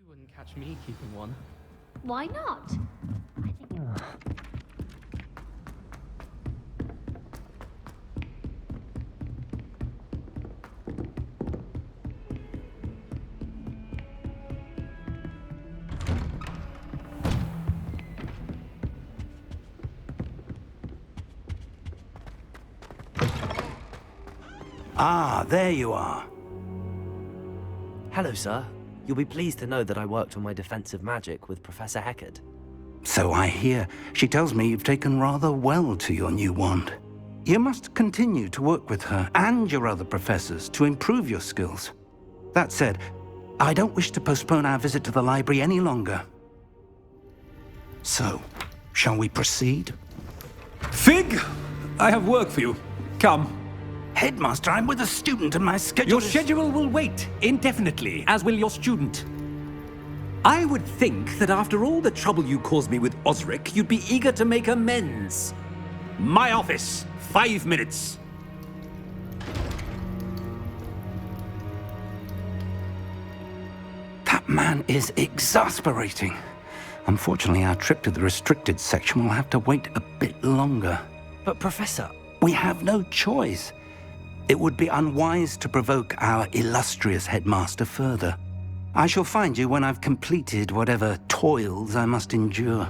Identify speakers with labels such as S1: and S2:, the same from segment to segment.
S1: You wouldn't catch me keeping one.
S2: Why not? I think...
S3: Ah, there you are.
S4: Hello, sir. You'll be pleased to know that I worked on my defensive magic with Professor Heckard.
S3: So I hear. She tells me you've taken rather well to your new wand. You must continue to work with her and your other professors to improve your skills. That said, I don't wish to postpone our visit to the library any longer. So, shall we proceed?
S5: Fig! I have work for you. Come.
S3: Headmaster, I'm with a student and my schedule
S5: Your schedule will wait indefinitely, as will your student. I would think that after all the trouble you caused me with Osric, you'd be eager to make amends. My office, 5 minutes.
S3: That man is exasperating. Unfortunately, our trip to the restricted section will have to wait a bit longer.
S4: But, Professor...
S3: We have no choice. It would be unwise to provoke our illustrious headmaster further. I shall find you when I've completed whatever toils I must endure.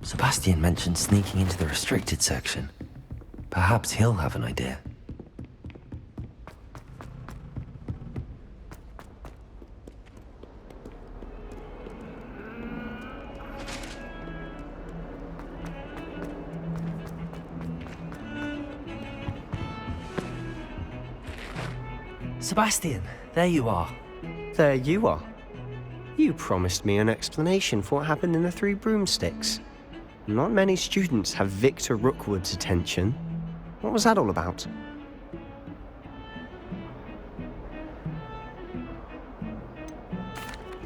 S4: Sebastian mentioned sneaking into the restricted section. Perhaps he'll have an idea. Sebastian, there you are.
S6: There you are. You promised me an explanation for what happened in the Three Broomsticks. Not many students have Victor Rookwood's attention. What was that all about?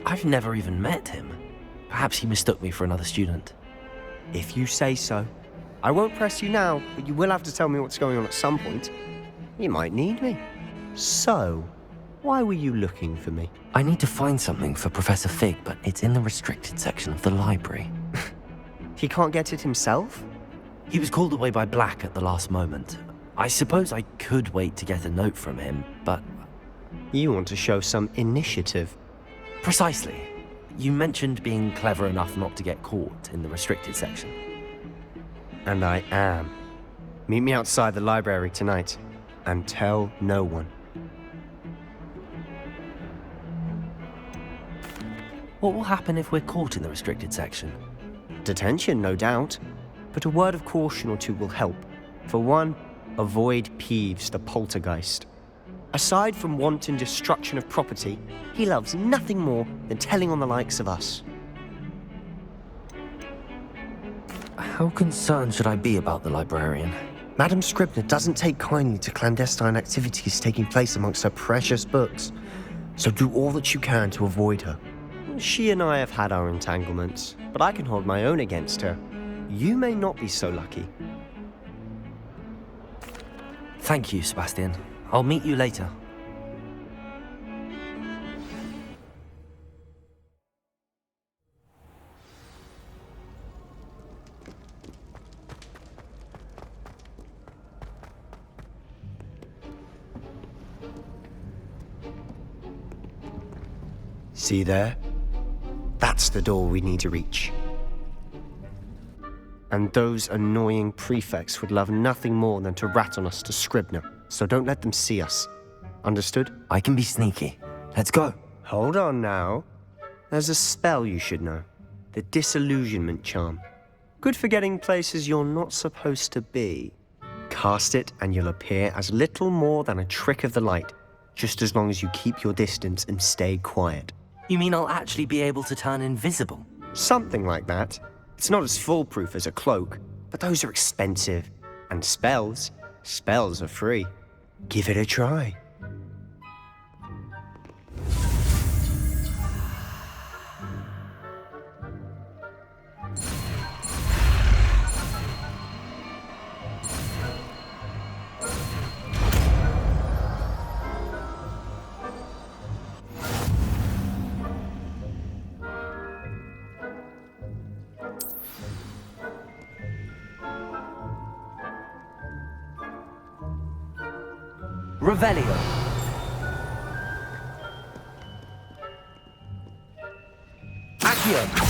S4: I've never even met him. Perhaps he mistook me for another student.
S6: If you say so. I won't press you now, but you will have to tell me what's going on at some point. You might need me. So, why were you looking for me?
S4: I need to find something for Professor Fig, but it's in the restricted section of the library.
S6: He can't get it himself?
S4: He was called away by Black at the last moment. I suppose I could wait to get a note from him, but...
S6: You want to show some initiative.
S4: Precisely. You mentioned being clever enough not to get caught in the restricted section.
S6: And I am. Meet me outside the library tonight, and tell no one.
S4: What will happen if we're caught in the restricted section?
S6: Detention, no doubt. But a word of caution or two will help. For one, avoid Peeves, the poltergeist. Aside from wanton destruction of property, he loves nothing more than telling on the likes of us.
S4: How concerned should I be about the librarian?
S6: Madame Scribner doesn't take kindly to clandestine activities taking place amongst her precious books. So do all that you can to avoid her. She and I have had our entanglements, but I can hold my own against her. You may not be so lucky.
S4: Thank you, Sebastian. I'll meet you later.
S6: See there? That's the door we need to reach. And those annoying prefects would love nothing more than to rat on us to Scribner, so don't let them see us. Understood?
S4: I can be sneaky. Let's go.
S6: Hold on now. There's a spell you should know. The Disillusionment Charm. Good for getting places you're not supposed to be. Cast it and you'll appear as little more than a trick of the light, just as long as you keep your distance and stay quiet.
S4: You mean I'll actually be able to turn invisible?
S6: Something like that. It's not as foolproof as a cloak, but those are expensive. And spells are free. Give it a try.
S4: Revelio. Accio.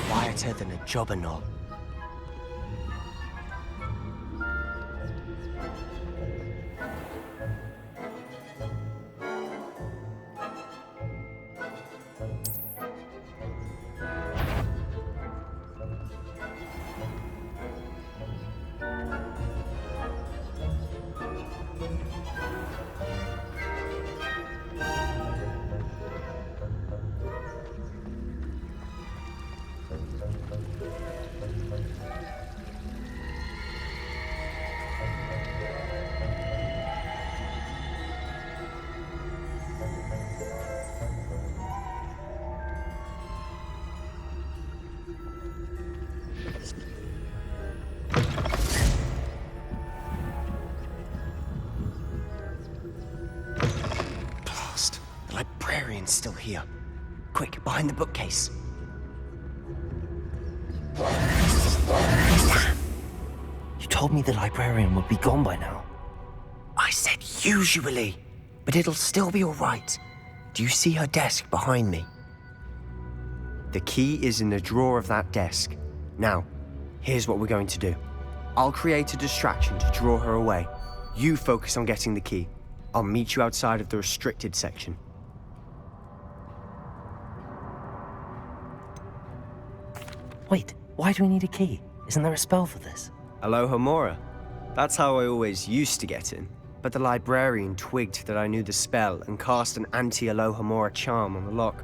S6: Quieter than a jobberknoll. Blast. The librarian's still here. Quick, behind the bookcase.
S4: You told me the librarian would be gone by now.
S6: I said usually, but it'll still be all right. Do you see her desk behind me? The key is in the drawer of that desk. Now, here's what we're going to do. I'll create a distraction to draw her away. You focus on getting the key. I'll meet you outside of the restricted section.
S4: Wait, why do we need a key? Isn't there a spell for this?
S6: Alohomora. That's how I always used to get in. But the librarian twigged that I knew the spell and cast an anti-Alohomora charm on the lock.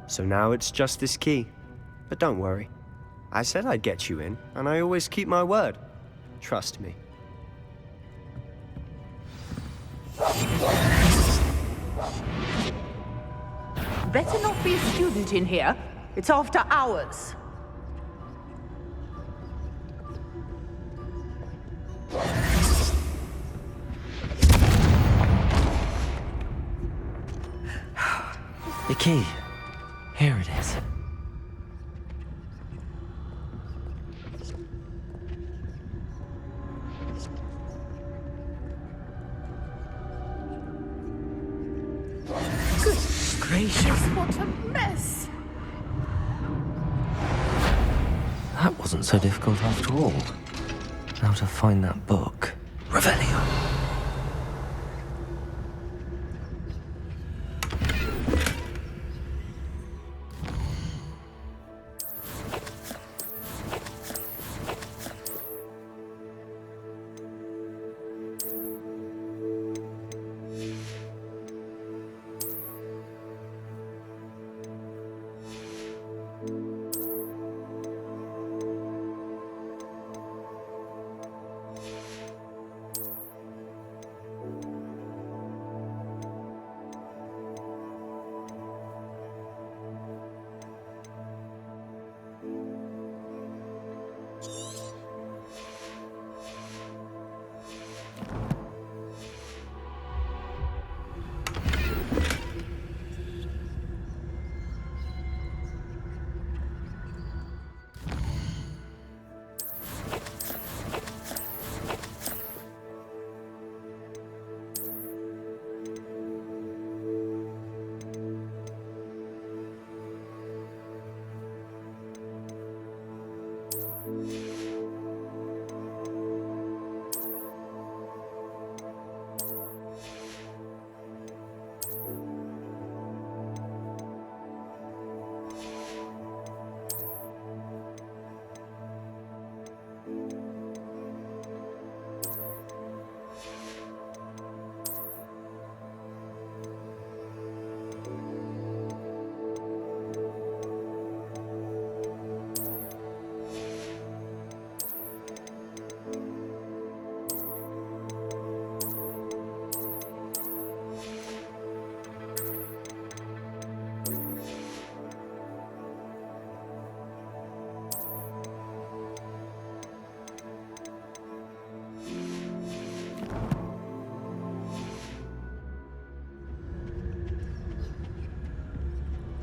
S6: So now it's just this key. But don't worry. I said I'd get you in, and I always keep my word. Trust me.
S7: Better not be a student in here. It's after hours.
S4: The key. Here it is.
S7: Gracious, what a mess!
S4: That wasn't so difficult after all. Now to find that book. Revelio.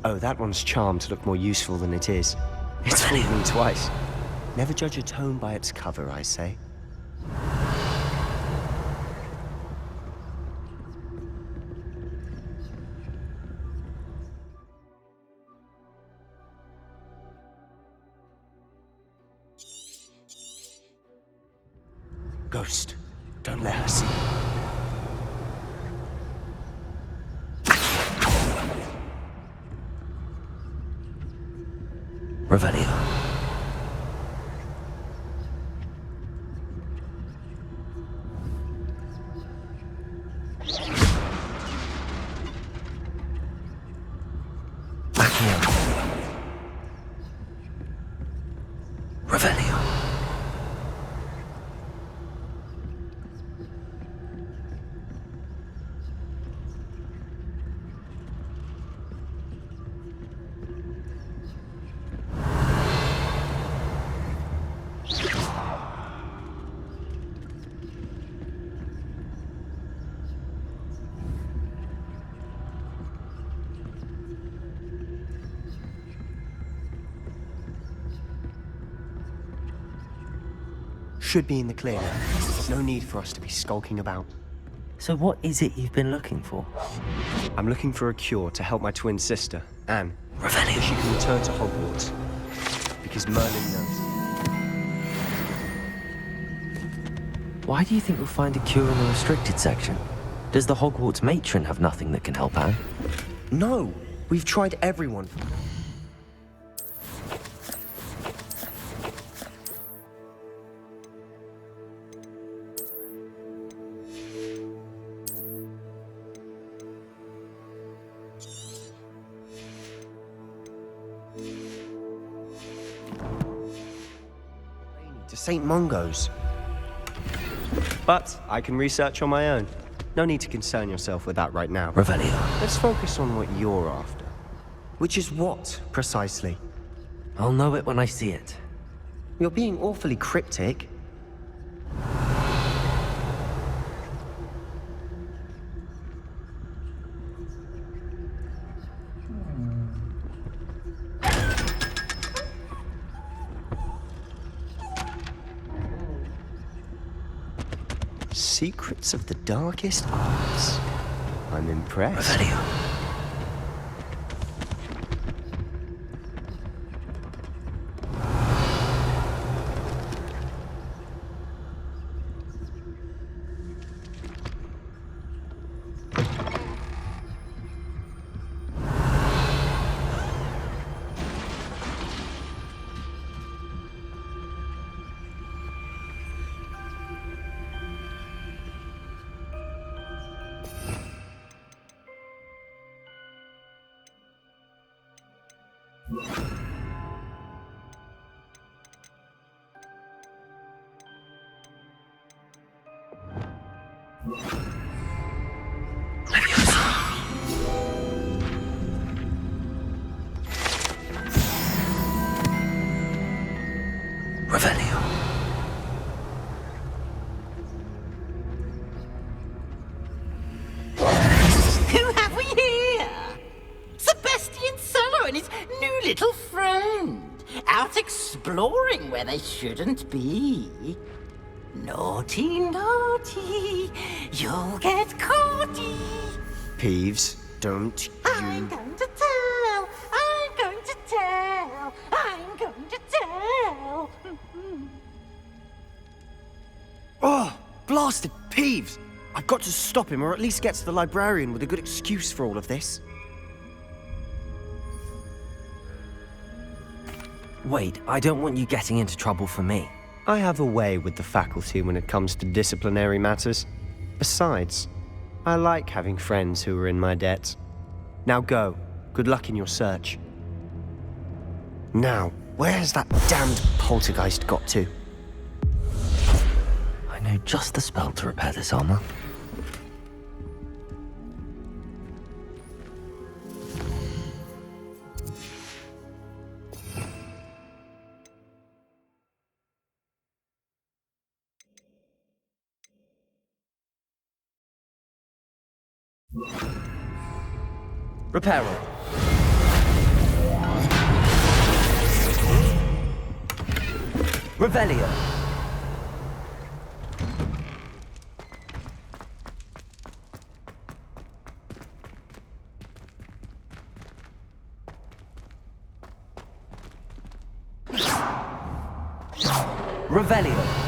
S6: Oh, that one's charmed to look more useful than it is. It's fooled me twice. Never judge a tome by its cover, I say. Ghost, don't let her see.
S4: Revelio. Accio. Revelio.
S6: Should be in the clear now. No need for us to be skulking about.
S4: So what is it you've been looking for?
S6: I'm looking for a cure to help my twin sister, Anne, so
S4: Revelio.
S6: she can return to Hogwarts. Because Merlin knows.
S4: Why do you think you'll find a cure in the restricted section? Does the Hogwarts matron have nothing that can help Anne?
S6: No! We've tried everyone. To St. Mungo's. But I can research on my own. No need to concern yourself with that right now.
S4: Revelio.
S6: Let's focus on what you're after. Which is what, precisely?
S4: I'll know it when I see it.
S6: You're being awfully cryptic. Secrets of the darkest arts. I'm impressed.
S4: Revelio. Revelio.
S8: Who have we here? Sebastian Solo and his new little friend. Out exploring where they shouldn't be. Naughty, naughty. You'll get caughty.
S6: Peeves, don't
S8: I'm
S6: you...
S8: going to tell. I'm going to tell. I'm going to tell.
S6: Oh, blasted Peeves! I've got to stop him, or at least get to the librarian with a good excuse for all of this.
S4: Wait, I don't want you getting into trouble for me.
S6: I have a way with the faculty when it comes to disciplinary matters. Besides, I like having friends who are in my debt. Now go. Good luck in your search. Now, where's that damned poltergeist got to?
S4: I know just the spell to repair this armor.
S6: Repairer.
S4: Revelio. Revelio.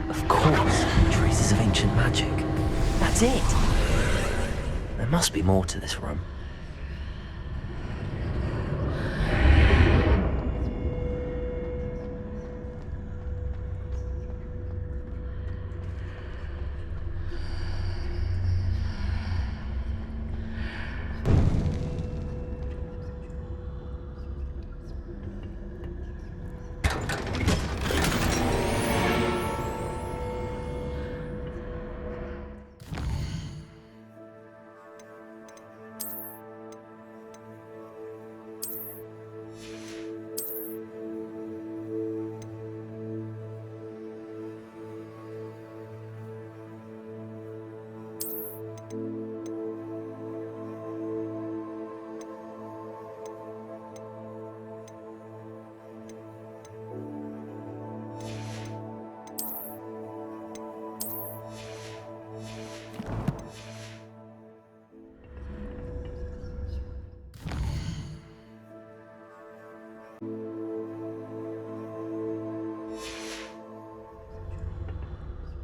S4: Of course, traces of ancient magic. That's it. There must be more to this room.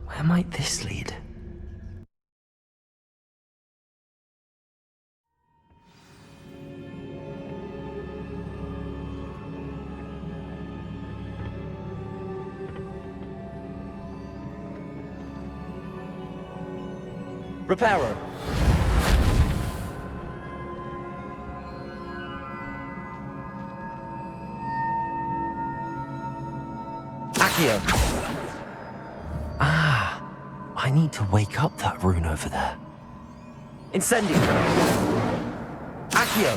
S4: Where might this lead? Reparo. Accio. Ah, I need to wake up that rune over there. Incendio. Accio.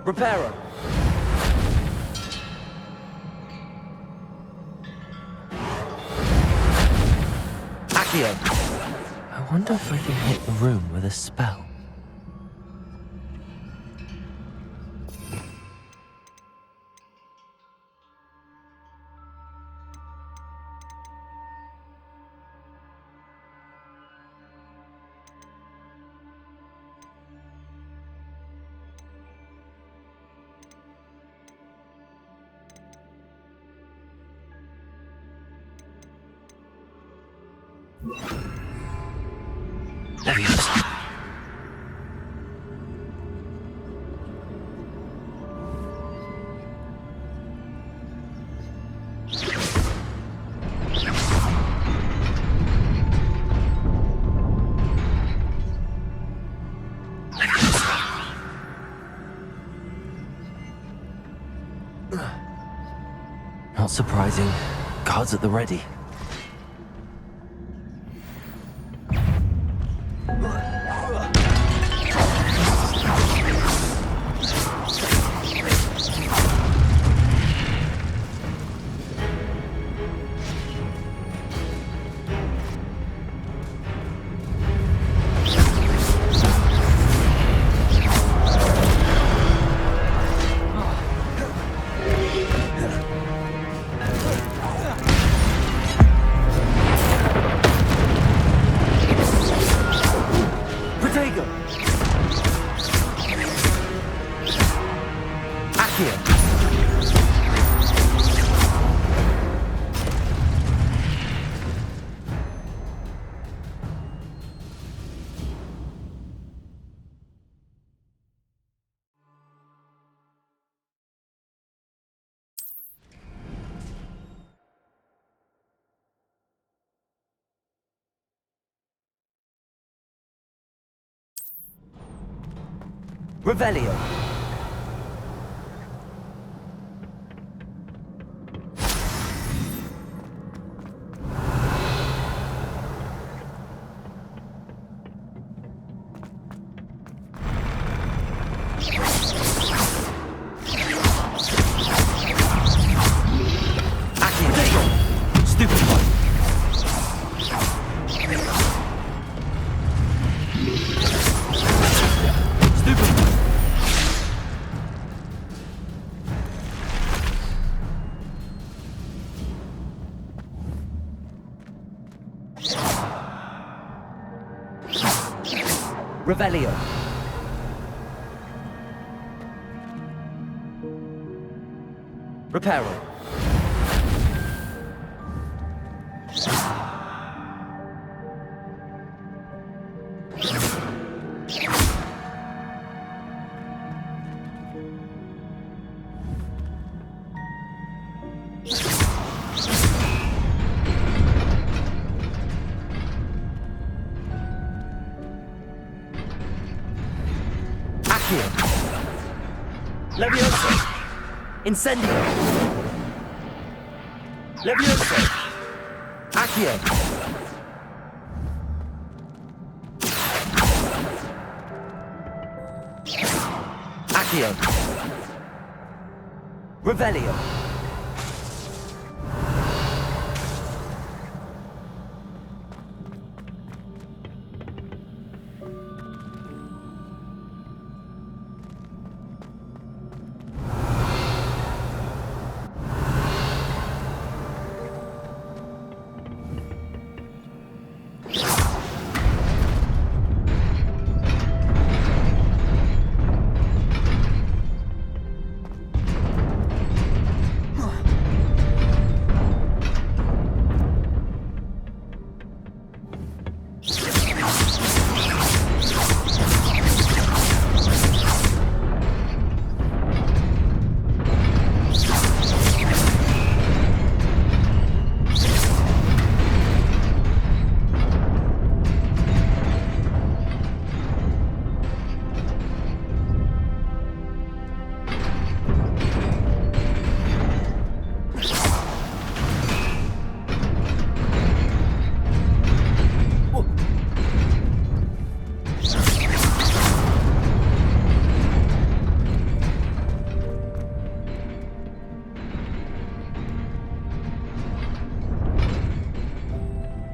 S4: Reparo. Accio. I wonder if I can hit the room with a spell. Leviosa. Not surprising. Guards at the ready. Revelio.
S5: Stupid one. Stupid one.
S4: Revelio. Reparo. Levioso! Incendio! Levioso! Accio! Accio! Revelio!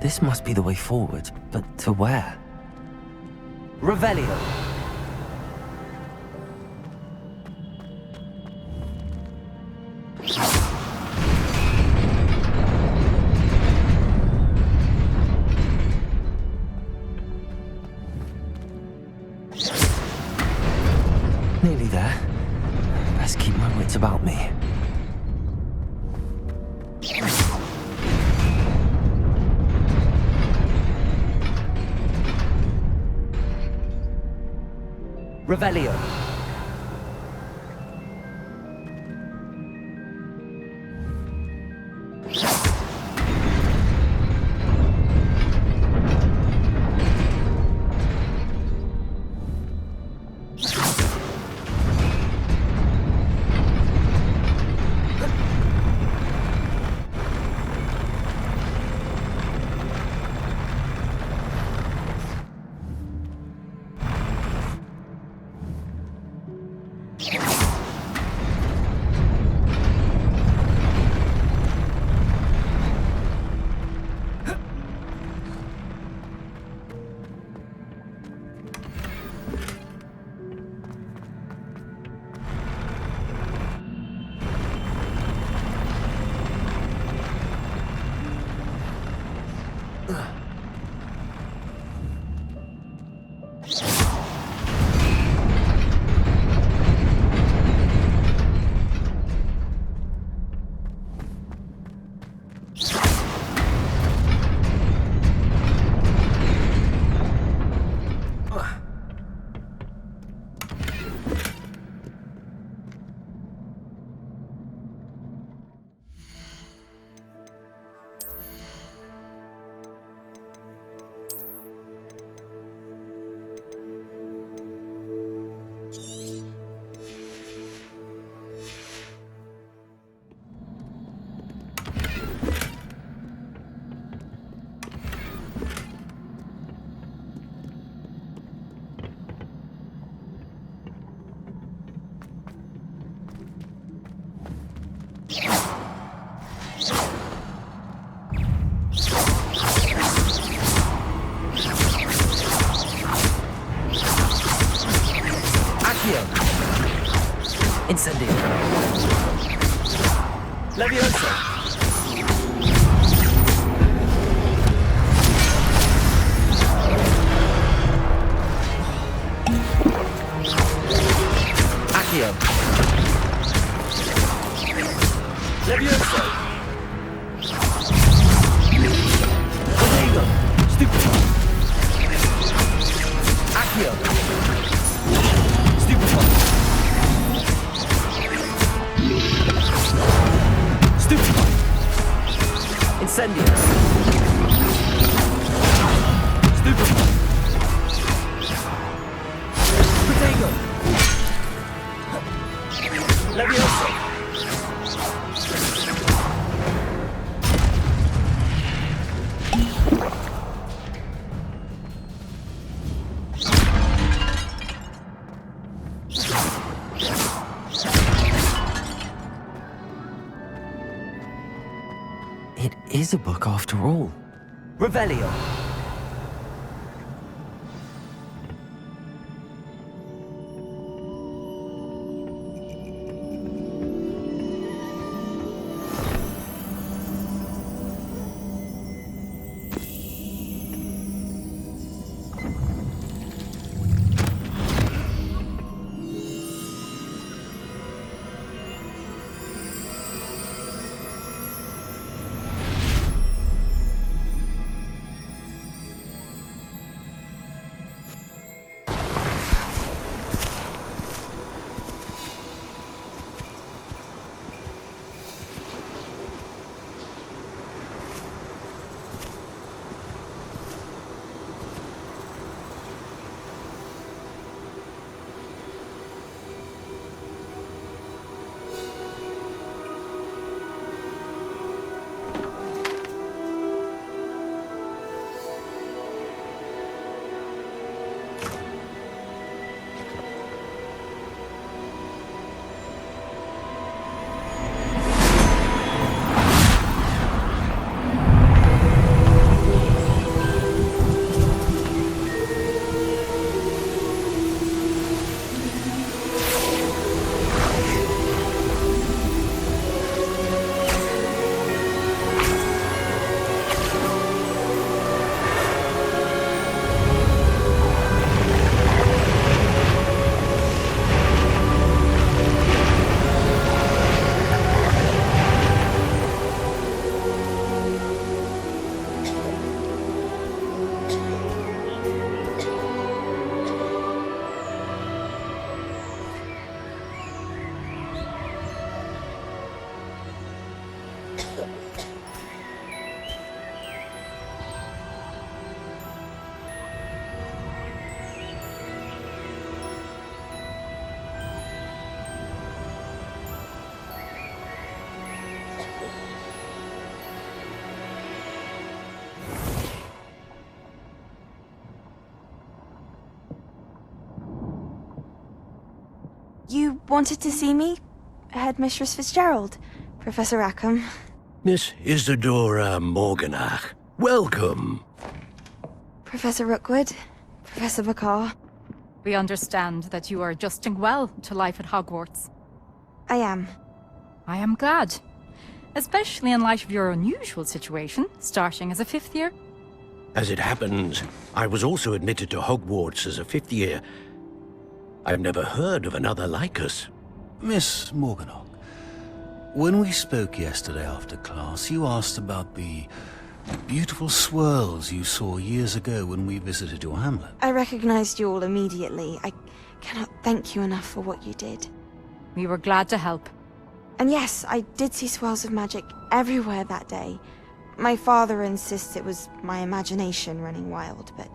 S4: This must be the way forward, but to where? Revelio! Nearly there. Best keep my wits about me. Revelio. Incendio. Levioso. Accio. Levioso. Protego. Stupefy. Accio. Stupefy. Stupefy. Incendio. Stupefy. Protego. Levioso.
S6: It is a book after all.
S4: Revelio.
S9: You wanted to see me? Headmistress Fitzgerald? Professor Rackham?
S10: Miss Isadora Morganach, welcome.
S9: Professor Rookwood? Professor Bakar?
S11: We understand that you are adjusting well to life at Hogwarts.
S9: I am.
S11: I am glad. Especially in light of your unusual situation, starting as a 5th year.
S10: As it happens, I was also admitted to Hogwarts as a 5th year. I've never heard of another like us.
S12: Miss Morganach, when we spoke yesterday after class, you asked about the beautiful swirls you saw years ago when we visited your hamlet.
S9: I recognized you all immediately. I cannot thank you enough for what you did.
S11: We were glad to help.
S9: And yes, I did see swirls of magic everywhere that day. My father insists it was my imagination running wild, but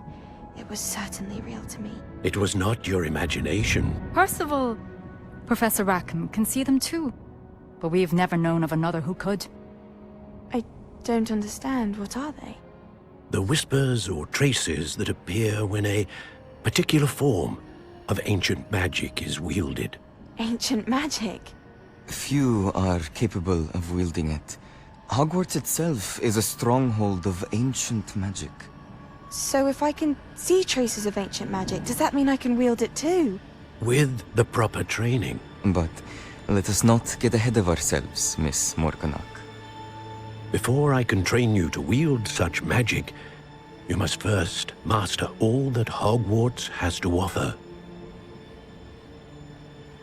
S9: it was certainly real to me.
S10: It was not your imagination.
S11: Percival, Professor Rackham can see them too. But we've never known of another who could.
S9: I don't understand. What are they?
S10: The whispers or traces that appear when a particular form of ancient magic is wielded.
S9: Ancient magic?
S13: Few are capable of wielding it. Hogwarts itself is a stronghold of ancient magic.
S9: So if I can see traces of ancient magic, does that mean I can wield it too?
S10: With the proper training.
S13: But let us not get ahead of ourselves, Miss Morganach.
S10: Before I can train you to wield such magic, you must first master all that Hogwarts has to offer.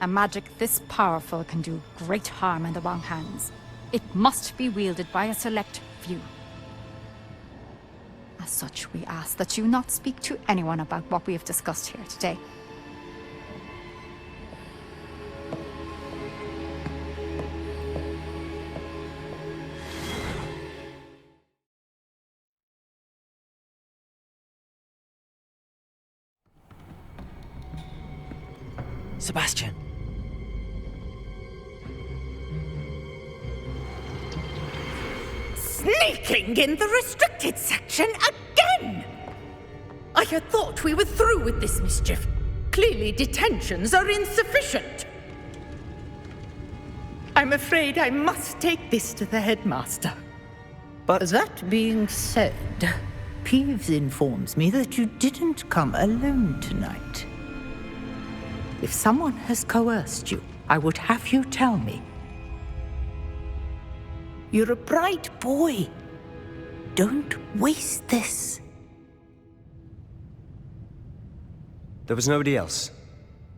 S11: A magic this powerful can do great harm in the wrong hands. It must be wielded by a select few. As such, we ask that you not speak to anyone about what we have discussed here today.
S4: Sebastian.
S7: Sneaking in the restricted section again! I had thought we were through with this mischief. Clearly detentions are insufficient. I'm afraid I must take this to the headmaster.
S6: But
S7: that being said, Peeves informs me that you didn't come alone tonight. If someone has coerced you, I would have you tell me. You're a bright boy. Don't waste this.
S6: there was nobody else.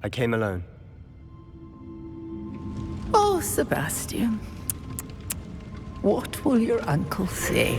S6: I came alone.
S7: Oh, Sebastian. What will your uncle say?